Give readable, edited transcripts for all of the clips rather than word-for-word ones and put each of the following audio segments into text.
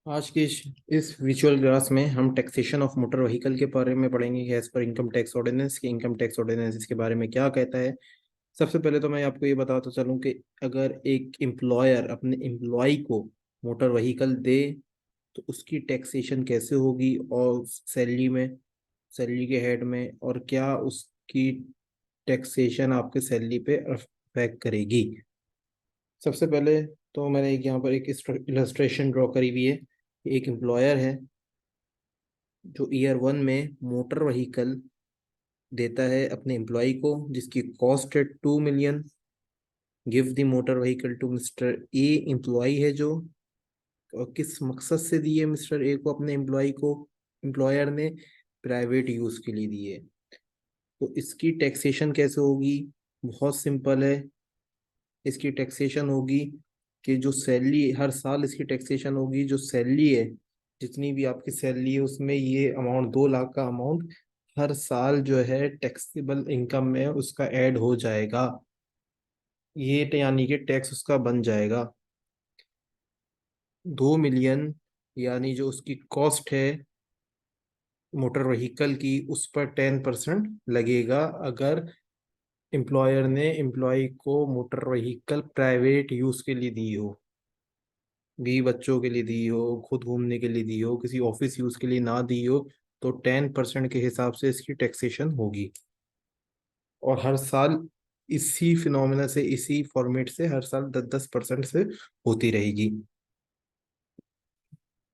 आज की इस विजुअल क्लास में हम टैक्सेशन ऑफ मोटर व्हीकल के बारे में पढ़ेंगे कि as per income tax ordinance की इनकम टैक्स ऑर्डिनेंस इसके बारे में क्या कहता है। सबसे पहले तो मैं आपको ये बताता चलूँ कि अगर एक एम्प्लॉयर अपने एम्प्लॉय को मोटर व्हीकल दे तो उसकी टैक्सेशन कैसे होगी, और सैलरी में, सैलरी के हेड में, और क्या उसकी टैक्सेशन आपके सैलरी पे अफेक्ट करेगी। सबसे पहले तो मैंने यहाँ पर एक इलस्ट्रेशन ड्रॉ करी हुई है। एक एम्प्लॉयर है जो ईयर वन में मोटर व्हीकल देता है अपने एम्प्लॉय को, जिसकी कॉस्ट है 2 million. Give the motor vehicle to mister A, employ है जो, और किस मकसद से दिए मिस्टर ए को अपने एम्प्लॉय को, एम्प्लॉयर ने प्राइवेट यूज के लिए दिए। तो इसकी टैक्सेशन कैसे होगी? बहुत सिंपल है। इसकी टैक्सेशन होगी कि जो सैलरी हर साल इसकी टैक्सेशन होगी, जो सैलरी है, जितनी भी आपकी सैलरी है उसमें ये अमाउंट 2 लाख का अमाउंट हर साल जो है टैक्सेबल इनकम में उसका ऐड हो जाएगा। ये यानी कि टैक्स उसका बन जाएगा 2 मिलियन। यानी जो उसकी कॉस्ट है मोटर व्हीकल की, उस पर 10% लगेगा अगर एम्प्लॉयर ने एम्प्लॉय को मोटर व्हीकल प्राइवेट यूज के लिए दी हो, भी बच्चों के लिए दी हो, खुद घूमने के लिए दी हो, किसी ऑफिस यूज के लिए ना दी हो, तो 10% के हिसाब से इसकी टैक्सेशन होगी। और हर साल इसी फिनोमिना से, इसी फॉर्मेट से हर साल 10-10% से होती रहेगी।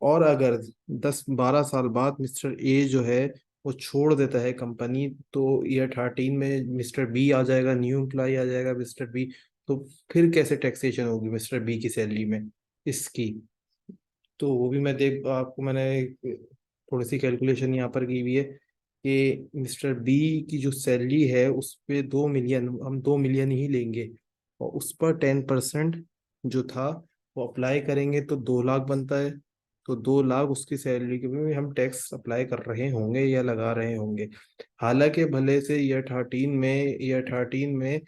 और अगर 10-12 साल बाद मिस्टर ए जो है वो छोड़ देता है कंपनी, तो ईयर 13 में मिस्टर बी आ जाएगा, न्यू एम्प्लॉय आ जाएगा मिस्टर बी। तो फिर कैसे टैक्सेशन होगी मिस्टर बी की सैलरी में इसकी? तो वो भी मैं देख आपको मैंने थोड़ी सी कैलकुलेशन यहाँ पर की हुई है कि मिस्टर बी की जो सैलरी है उस पे 2 मिलियन, हम 2 मिलियन ही लेंगे, और उस पर 10% जो था वो अप्लाई करेंगे तो 2 लाख बनता है। तो 2 लाख उसकी सैलरी के भी हम टैक्स अप्लाई कर रहे होंगे या लगा रहे होंगे। हालांकि भले से ईयर 13 में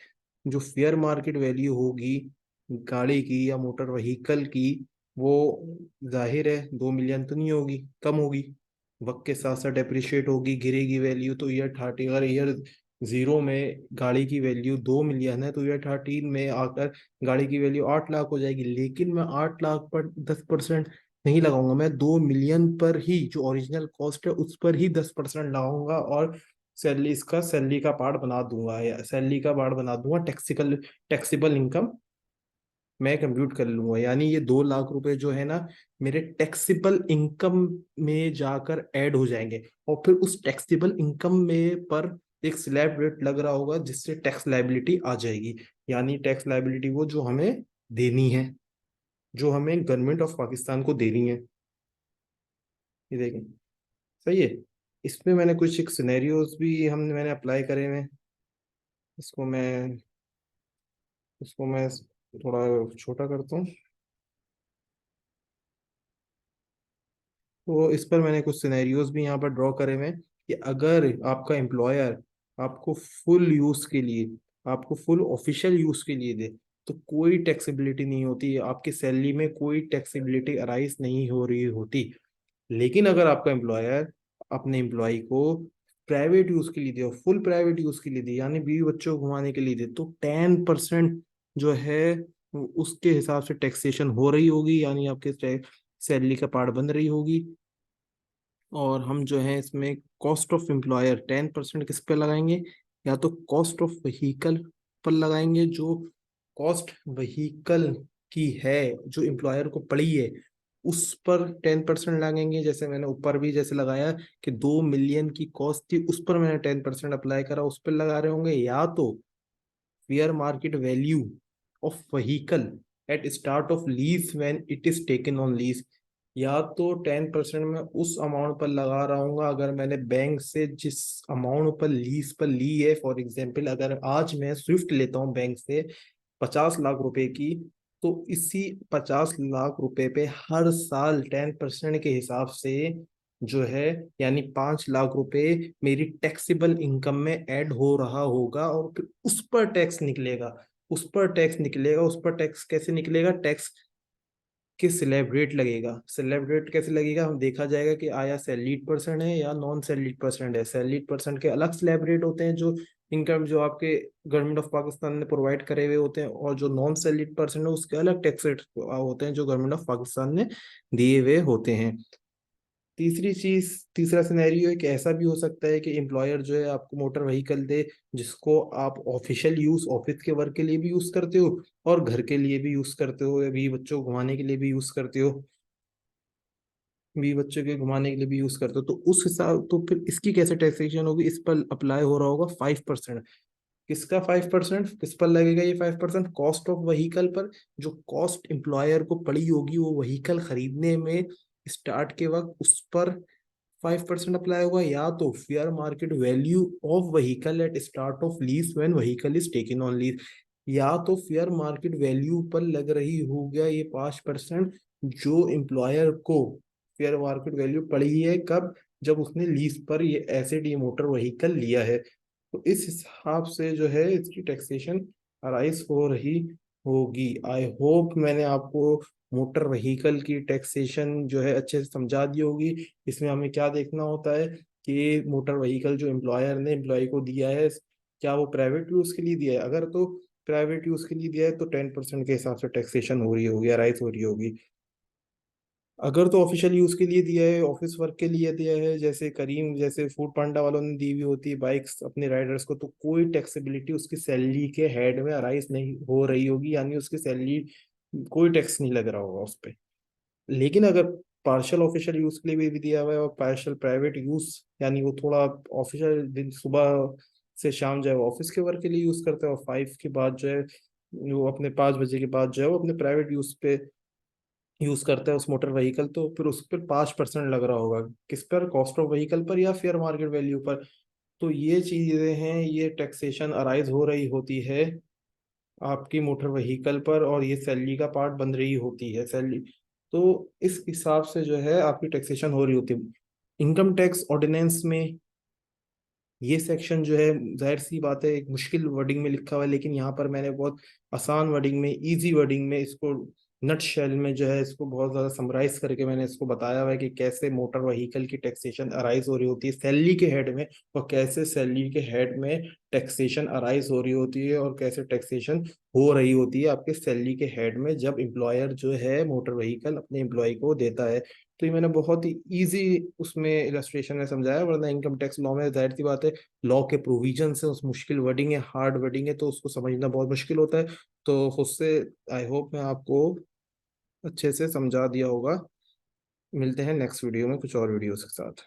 जो फेयर मार्केट वैल्यू होगी गाड़ी की या मोटर व्हीकल की, वो जाहिर है 2 मिलियन तो नहीं होगी, कम होगी। वक्त के साथ साथ डेप्रिशिएट होगी, गिरेगी वैल्यू। तो ईयर 13, अगर ईयर जीरो में गाड़ी की वैल्यू 2 मिलियन है तो ईयर 13 में आकर गाड़ी की वैल्यू 8 लाख हो जाएगी। लेकिन मैं 8 लाख पर 10% नहीं लगाऊंगा, मैं 2 मिलियन पर ही, जो ओरिजिनल कॉस्ट है उस पर ही 10% लगाऊंगा, और सैलरी, इसका सैलरी का पार्ट बना दूंगा, या सैलरी का पार्ट बना दूंगा टैक्सिकल, टैक्सेबल इनकम मैं कंप्यूट कर लूंगा। यानी ये 2 लाख रुपए जो है ना, मेरे टैक्सेबल इनकम में जाकर ऐड हो जाएंगे। और फिर उस टैक्सेबल इनकम में पर एक स्लैब रेट लग रहा होगा, जिससे टैक्स लाइबिलिटी आ जाएगी। यानी टैक्स लाइबिलिटी वो जो हमें देनी है, जो हमें गवर्नमेंट ऑफ पाकिस्तान को देनी है। ये देखें, सही है। इसमें मैंने कुछ एक सिनेरियोज भी मैंने अप्लाई करे हुए हैं। इसको मैं इसको मैं थोड़ा छोटा करता हूँ। तो इस पर मैंने कुछ सिनेरियोज भी यहाँ पर ड्रॉ करे हुए हैं कि अगर आपका एम्प्लॉयर आपको फुल यूज के लिए, आपको फुल ऑफिशियल यूज के लिए दे, तो कोई टैक्सेबिलिटी नहीं होती, आपकी सैलरी में कोई टैक्सेबिलिटी अराइज नहीं हो रही होती। लेकिन अगर आपका एम्प्लॉयर अपने एम्प्लॉय को प्राइवेट यूज के लिए दे, और फुल प्राइवेट यूज के लिए दे, यानी बीवी बच्चों को घुमाने के लिए दे, तो 10% जो है उसके हिसाब से टैक्सेशन हो रही होगी, यानी आपके सैलरी का पार्ट बन रही होगी। और हम जो है इसमें कॉस्ट ऑफ एम्प्लॉयर 10% किस पे लगाएंगे? या तो कॉस्ट ऑफ व्हीकल पर लगाएंगे, जो कॉस्ट व्हीकल की है, जो एम्प्लॉयर को पड़ी है, उस पर 10% लगेंगे। जैसे मैंने ऊपर भी जैसे लगाया कि 2 मिलियन की कॉस्ट थी, उस पर मैंने 10% अप्लाई करा, उस पर लगा रहे होंगे। या तो fair market value of vehicle eight start of lease when it is taken on lease, या तो 10% में उस अमाउंट पर लगा रहा हूँ अगर मैंने बैंक से जिस अमाउंट पर लीज पर ली है। फॉर एग्जांपल, अगर आज मैं स्विफ्ट लेता हूँ बैंक से 50 लाख रुपए की, तो इसी 50 लाख रुपए पे हर साल 10% के हिसाब से जो है, यानी 5 लाख रुपए मेरी टैक्सेबल इनकम में ऐड हो रहा होगा। और फिर उस पर टैक्स निकलेगा, उस पर टैक्स निकलेगा। उस पर टैक्स कैसे निकलेगा? टैक्स कि स्लैब रेट लगेगा। स्लैब रेट कैसे लगेगा, हम देखा जाएगा कि आया सैलरीड पर्सन है या नॉन सैलरीड पर्सन है। सैलरीड पर्सन के अलग स्लैब रेट होते हैं जो इनकम जो आपके गवर्नमेंट ऑफ पाकिस्तान ने प्रोवाइड करे हुए होते हैं, और जो नॉन सैलरीड पर्सन है उसके अलग टैक्स रेट होते हैं जो गवर्नमेंट ऑफ पाकिस्तान ने दिए हुए होते हैं। तीसरी चीज, तीसरा सिनेरियो एक ऐसा भी हो सकता है कि एम्प्लॉयर जो है आपको मोटर व्हीकल दे जिसको आप ऑफिशियल यूज, ऑफिस के वर्क के लिए भी यूज करते हो और घर के लिए भी यूज करते हो, अभी बच्चों को घुमाने के लिए भी यूज करते हो, भी बच्चों के घुमाने के लिए भी यूज करते हो, तो उस हिसाब तो फिर इसकी कैसे टैक्सेशन होगी, इस पर अप्लाई हो रहा होगा 5%। किसका 5%, किस पर लगेगा ये 5%? कॉस्ट ऑफ व्हीकल पर। जो कॉस्ट एम्प्लॉयर को पड़ी होगी वो व्हीकल खरीदने में स्टार्ट के वक्त, उस पर 5% अप्लाई होगा। या तो fair market value of vehicle eight start of lease when vehicle is taken on lease, या तो फेयर मार्केट वैल्यू पर लग रही होगा ये 5% जो एम्प्लॉयर को फेयर मार्केट वैल्यू पड़ी है कब, जब उसने लीज पर ये एसेट, ये मोटर व्हीकल लिया है। तो इस हिसाब से जो है इसकी टैक्सेशन अराइज हो रही होगी। आई होप मैंने आपको मोटर व्हीकल की टैक्सेशन जो है अच्छे से समझा दी होगी। इसमें हमें क्या देखना होता है कि मोटर व्हीकल जो एम्प्लॉयर ने एम्प्लॉय को दिया है, क्या वो प्राइवेट यूज के लिए दिया है? अगर तो प्राइवेट यूज के लिए दिया है तो 10% के हिसाब से टैक्सेशन हो रही होगी, अराइज हो रही होगी। अगर तो ऑफिशियल यूज के लिए दिया है, ऑफिस वर्क के लिए दिया है, जैसे करीम जैसे फूड पांडा वालों ने दी हुई होती है बाइक्स अपने राइडर्स को, तो कोई टैक्सेबिलिटी उसकी सैलरी के हेड में अराइज नहीं हो रही होगी, यानी उसकी सैलरी कोई टैक्स नहीं लग रहा होगा उस पर। लेकिन अगर पार्शियल ऑफिशियल यूज के लिए भी दिया हुआ है और पार्शियल प्राइवेट यूज, यानी वो थोड़ा ऑफिशियल दिन सुबह से शाम जो है वो ऑफिस के वर्क के लिए यूज करते हैं, और 5 के बाद जो है वो अपने 5 बजे के बाद जो है वो अपने प्राइवेट यूज पे यूज करता है उस मोटर व्हीकल, तो फिर उस पर 5% लग रहा होगा। किस पर? कॉस्ट ऑफ व्हीकल पर या फेयर मार्केट वैल्यू पर। तो ये चीजें हैं, ये टैक्सेशन अराइज हो रही होती है आपकी मोटर व्हीकल पर, और ये सैलरी का पार्ट बन रही होती है सैलरी। तो इस हिसाब से जो है आपकी टैक्सेशन हो रही होती है। इनकम टैक्स ऑर्डिनेंस में ये सेक्शन जो है, जाहिर सी बात है एक मुश्किल वर्डिंग में लिखा हुआ है, लेकिन यहाँ पर मैंने बहुत आसान वर्डिंग में, इजी वर्डिंग में इसको, नट शेल में जो है इसको बहुत ज्यादा समराइज करके मैंने इसको बताया हुआ है कि कैसे मोटर व्हीकल की टैक्सेशन अराइज हो रही होती है सैलरी के हेड में, और कैसे सैलरी के हेड में टैक्सेशन अराइज हो रही होती है, और कैसे टैक्सेशन हो रही होती है आपके सैलरी के हेड में जब एम्प्लॉयर जो है मोटर व्हीकल अपने एम्प्लॉय को देता है। तो ये मैंने बहुत ही इजी उसमें इलस्ट्रेशन में समझाया, वरना इनकम टैक्स लॉ में जाहिर सी बात है लॉ के प्रोविजन से उस मुश्किल वर्डिंग है, हार्ड वर्डिंग है, तो उसको समझना बहुत मुश्किल होता है। तो उससे आई होप मैं आपको अच्छे से समझा दिया होगा। मिलते हैं नेक्स्ट वीडियो में कुछ और वीडियोस के साथ।